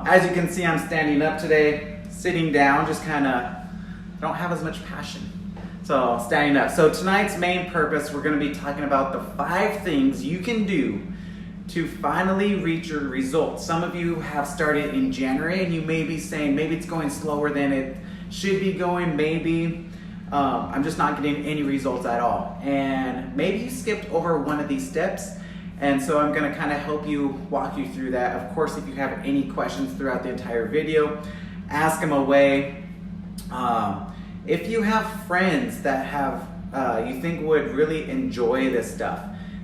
As you can see, I'm standing up today. Sitting down, just kind of don't have as much passion. So standing up. So tonight's main purpose, we're going to be talking about the 5 things you can do to finally reach your results. Some of you have started in January and you may be saying maybe it's going slower than it should be going. Maybe I'm just not getting any results at all. And maybe you skipped over one of these steps. And so I'm going to kind of help you, walk you through that. Of course, if you have any questions throughout the entire video, ask them away. If you have friends that you think would really enjoy this stuff,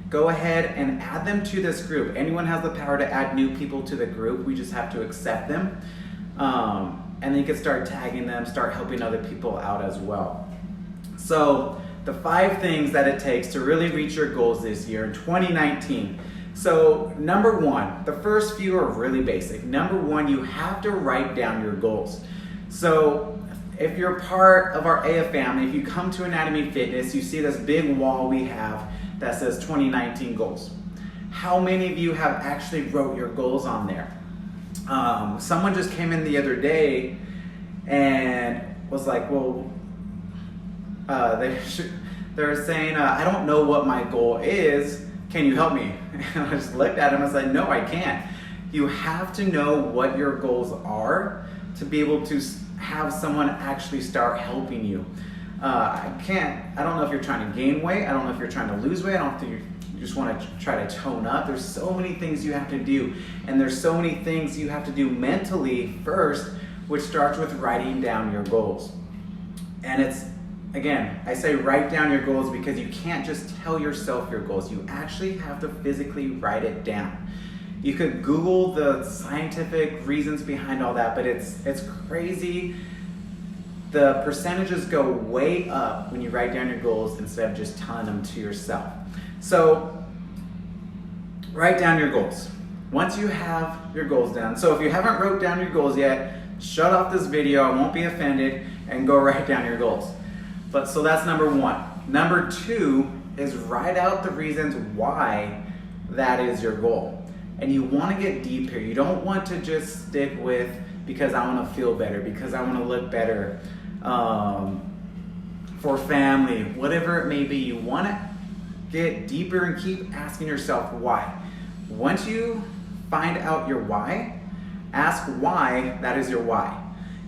go ahead and add them to this group. Anyone has the power to add new people to the group. We just have to accept them. And then you can start tagging them, start helping other people out as well. So the 5 things that it takes to really reach your goals this year in 2019. So number 1, the first few are really basic. Number 1, you have to write down your goals. So if you're part of our AF family, if you come to Anatomy Fitness, you see this big wall we have that says 2019 goals. How many of you have actually wrote your goals on there? Someone just came in the other day and was like, well, they're saying, I don't know what my goal is. Can you help me? And I just looked at him and I was like, no, I can't. You have to know what your goals are to be able to have someone actually start helping you. I don't know if you're trying to gain weight. I don't know if you're trying to lose weight. I don't think you just want to try to tone up. There's so many things you have to do. And there's so many things you have to do mentally first, which starts with writing down your goals. And again, I say write down your goals because you can't just tell yourself your goals. You actually have to physically write it down. You could Google the scientific reasons behind all that, but it's crazy. The percentages go way up when you write down your goals instead of just telling them to yourself. So write down your goals. Once you have your goals down, so if you haven't wrote down your goals yet, shut off this video, I won't be offended, and go write down your goals. So that's number 1. Number 2 is write out the reasons why that is your goal. And you want to get deep here. You don't want to just stick with because I want to feel better, because I want to look better, for family, whatever it may be. You want to get deeper and keep asking yourself why. Once you find out your why, ask why that is your why.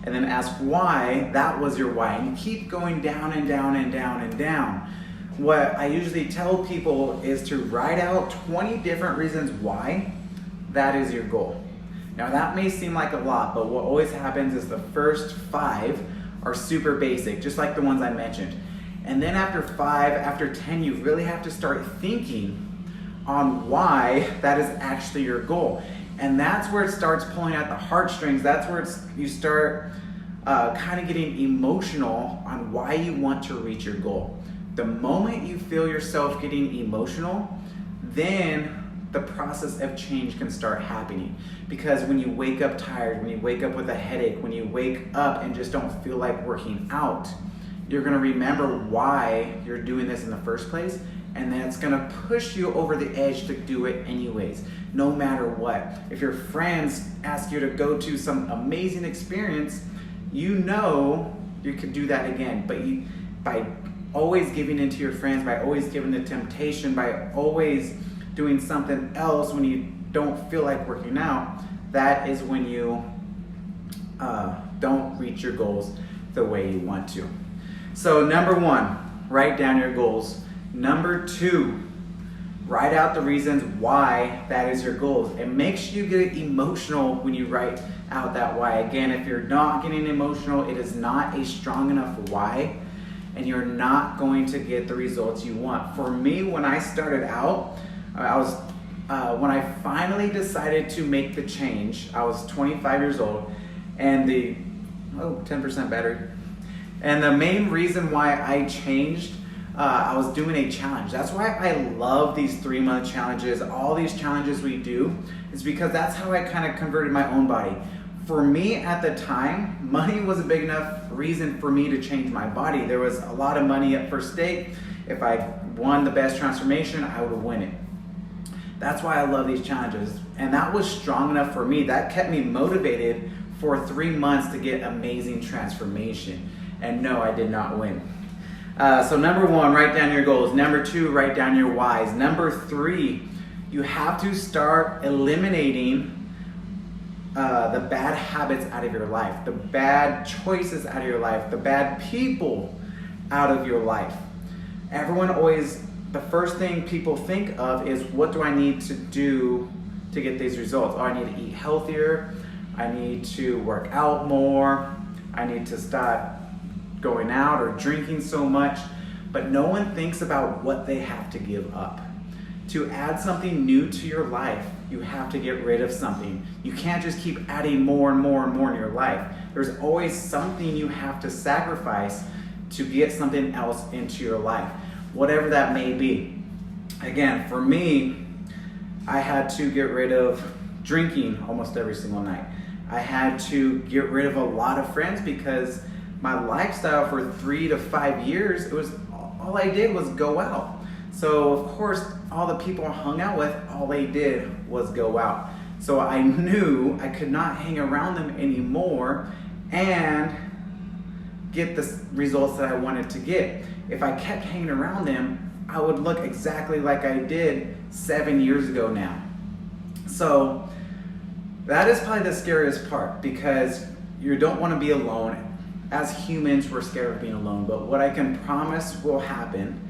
And then ask why that was your why. And you keep going down and down and down and down. What I usually tell people is to write out 20 different reasons why that is your goal. Now that may seem like a lot, but what always happens is the first 5 are super basic, just like the ones I mentioned. And then after 5, after 10, you really have to start thinking on why that is actually your goal. And that's where it starts pulling at the heartstrings. That's where you start kind of getting emotional on why you want to reach your goal. The moment you feel yourself getting emotional, then the process of change can start happening. Because when you wake up tired, when you wake up with a headache, when you wake up and just don't feel like working out, you're gonna remember why you're doing this in the first place, and then it's gonna push you over the edge to do it anyways, no matter what. If your friends ask you to go to some amazing experience, you know you could do that again, but by always giving in to your friends, by always giving the temptation, by always doing something else when you don't feel like working out, that is when you don't reach your goals the way you want to. So number 1, write down your goals. Number 2, write out the reasons why that is your goals. And make sure you get emotional when you write out that why. Again, if you're not getting emotional, it is not a strong enough why, and you're not going to get the results you want. For me, when I started out, when I finally decided to make the change, I was 25 years old, and 10% battery. And the main reason why I changed, I was doing a challenge. That's why I love these 3-month challenges. All these challenges we do is because that's how I kind of converted my own body. For me at the time, money was a big enough reason for me to change my body. There was a lot of money at first stake. If I won the best transformation, I would win it. That's why I love these challenges. And that was strong enough for me. That kept me motivated for 3 months to get amazing transformation. And no, I did not win. So number 1, write down your goals. Number 2, write down your whys. Number 3, you have to start eliminating the bad habits out of your life, the bad choices out of your life, the bad people out of your life. Everyone always, the first thing people think of is, what do I need to do to get these results? Oh, I need to eat healthier. I need to work out more. I need to stop going out or drinking so much. But no one thinks about what they have to give up. To add something new to your life, you have to get rid of something. You can't just keep adding more and more and more in your life. There's always something you have to sacrifice to get something else into your life, whatever that may be. Again, for me, I had to get rid of drinking almost every single night. I had to get rid of a lot of friends because my lifestyle for 3 to 5 years, it was all I did was go out. So of course, all the people I hung out with, all they did was go out. So I knew I could not hang around them anymore and get the results that I wanted to get. If I kept hanging around them, I would look exactly like I did 7 years ago now. So that is probably the scariest part, because you don't want to be alone. As humans, we're scared of being alone, but what I can promise will happen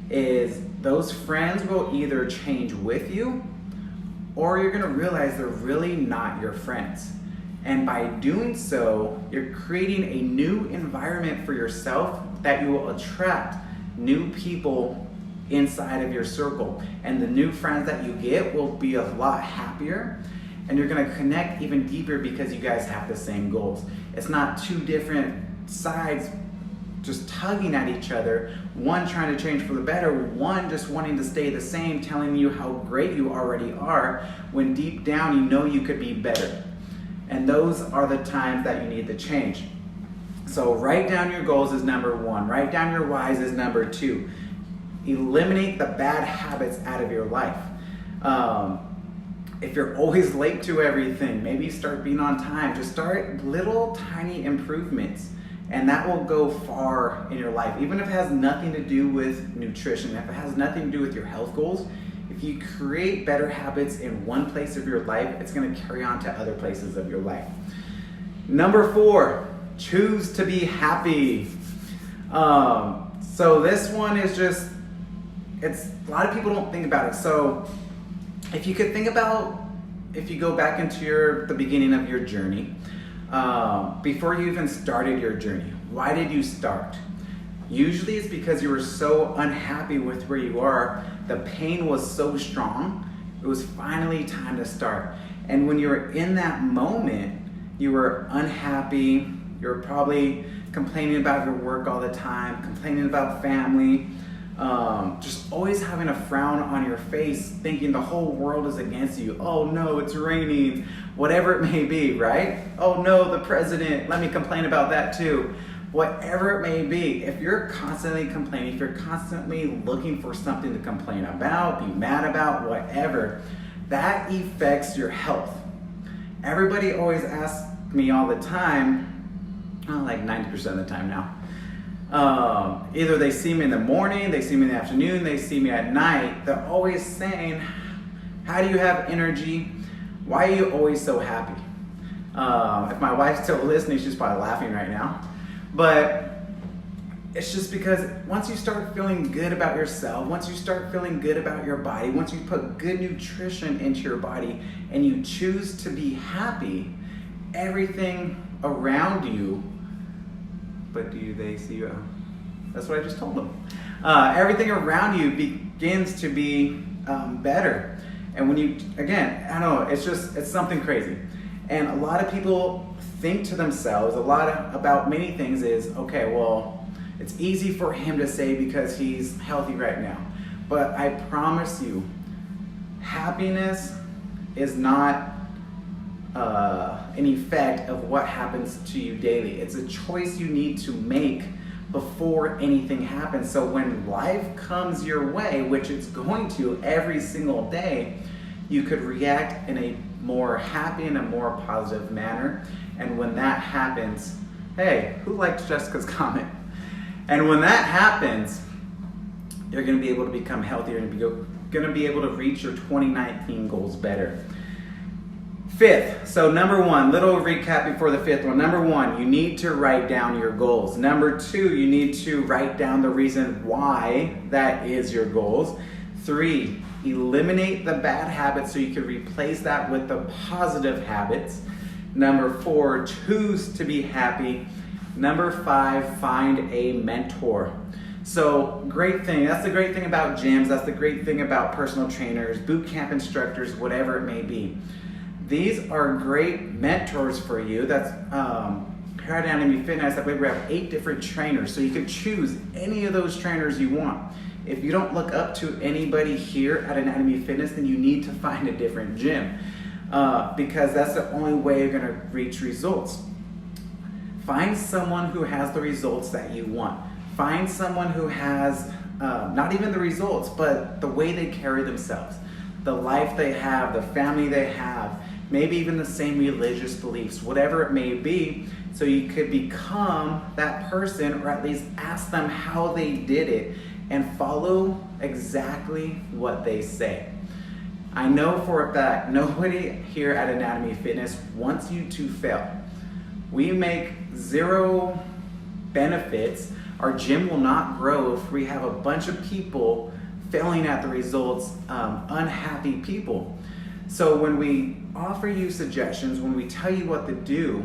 is those friends will either change with you, or you're gonna realize they're really not your friends. And by doing so, you're creating a new environment for yourself that you will attract new people inside of your circle. And the new friends that you get will be a lot happier, and you're gonna connect even deeper because you guys have the same goals. It's not two different sides just tugging at each other, one trying to change for the better, one just wanting to stay the same, telling you how great you already are, when deep down you know you could be better. And those are the times that you need to change. So write down your goals is number 1. Write down your whys is number 2. Eliminate the bad habits out of your life. If you're always late to everything, maybe start being on time. Just start little tiny improvements, and that will go far in your life. Even if it has nothing to do with nutrition, if it has nothing to do with your health goals, if you create better habits in one place of your life, it's gonna carry on to other places of your life. Number 4, choose to be happy. So this one is just, it's a lot of people don't think about it. So if you could think about, if you go back into the beginning of your journey, before you even started your journey, why did you start? Usually it's because you were so unhappy with where you are. The pain was so strong, it was finally time to start. And when you were in that moment, you were unhappy, you were probably complaining about your work all the time, complaining about family, just always having a frown on your face, thinking the whole world is against you. Oh no, it's raining, whatever it may be, right? Oh no, the president, let me complain about that too. Whatever it may be, if you're constantly complaining, if you're constantly looking for something to complain about, be mad about, whatever, that affects your health. Everybody always asks me all the time, like 90% of the time now, either they see me in the morning, they see me in the afternoon, they see me at night, they're always saying, how do you have energy? Why are you always so happy? If my wife's still listening, she's probably laughing right now. But it's just because once you start feeling good about yourself, once you start feeling good about your body, once you put good nutrition into your body and you choose to be happy, everything around you, but do they see you? That's what I just told them. Everything around you begins to be better. And when you, again, I don't know, it's something crazy. And a lot of people think to themselves about many things is, okay, well, it's easy for him to say because he's healthy right now. But I promise you, happiness is not an effect of what happens to you daily. It's a choice you need to make before anything happens. So when life comes your way, which it's going to every single day, you could react in a more happy and a more positive manner. And when that happens, hey, who liked Jessica's comment? And when that happens, you're going to be able to become healthier and you're going to be able to reach your 2019 goals better. Fifth, so number one, little recap before the fifth one. Number one, you need to write down your goals. Number two, you need to write down the reason why that is your goals. 3, eliminate the bad habits so you can replace that with the positive habits. Number 4, choose to be happy. Number 5, find a mentor. So great thing, that's the great thing about gyms, that's the great thing about personal trainers, boot camp instructors, whatever it may be. These are great mentors for you. That's here at Anatomy Fitness, I believe we have 8 different trainers, so you can choose any of those trainers you want. If you don't look up to anybody here at Anatomy Fitness, then you need to find a different gym because that's the only way you're gonna reach results. Find someone who has the results that you want. Find someone who has not even the results, but the way they carry themselves, the life they have, the family they have, maybe even the same religious beliefs, whatever it may be, so you could become that person or at least ask them how they did it and follow exactly what they say. I know for a fact nobody here at Anatomy Fitness wants you to fail. We make 0 benefits. Our gym will not grow if we have a bunch of people failing at the results, unhappy people. So when we offer you suggestions, when we tell you what to do,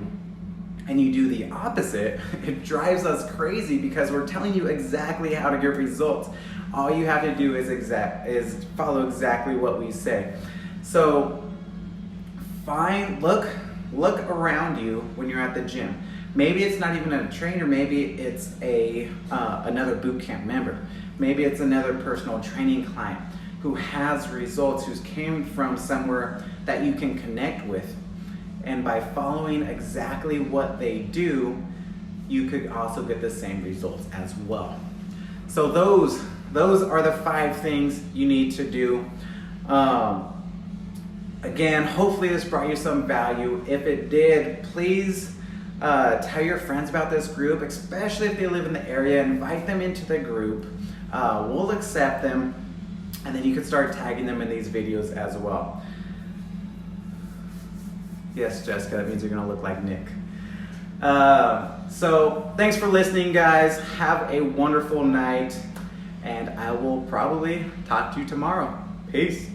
and you do the opposite, it drives us crazy because we're telling you exactly how to get results. All you have to do is follow exactly what we say. So look around you when you're at the gym. Maybe it's not even a trainer, maybe it's another boot camp member. Maybe it's another personal training client who has results, who's came from somewhere that you can connect with. And by following exactly what they do, you could also get the same results as well. So those are the 5 things you need to do. Again, hopefully this brought you some value. If it did, please tell your friends about this group, especially if they live in the area. Invite them into the group. We'll accept them, and then you can start tagging them in these videos as well. Yes, Jessica, that means you're gonna look like Nick. So thanks for listening, guys. Have a wonderful night, and I will probably talk to you tomorrow. Peace.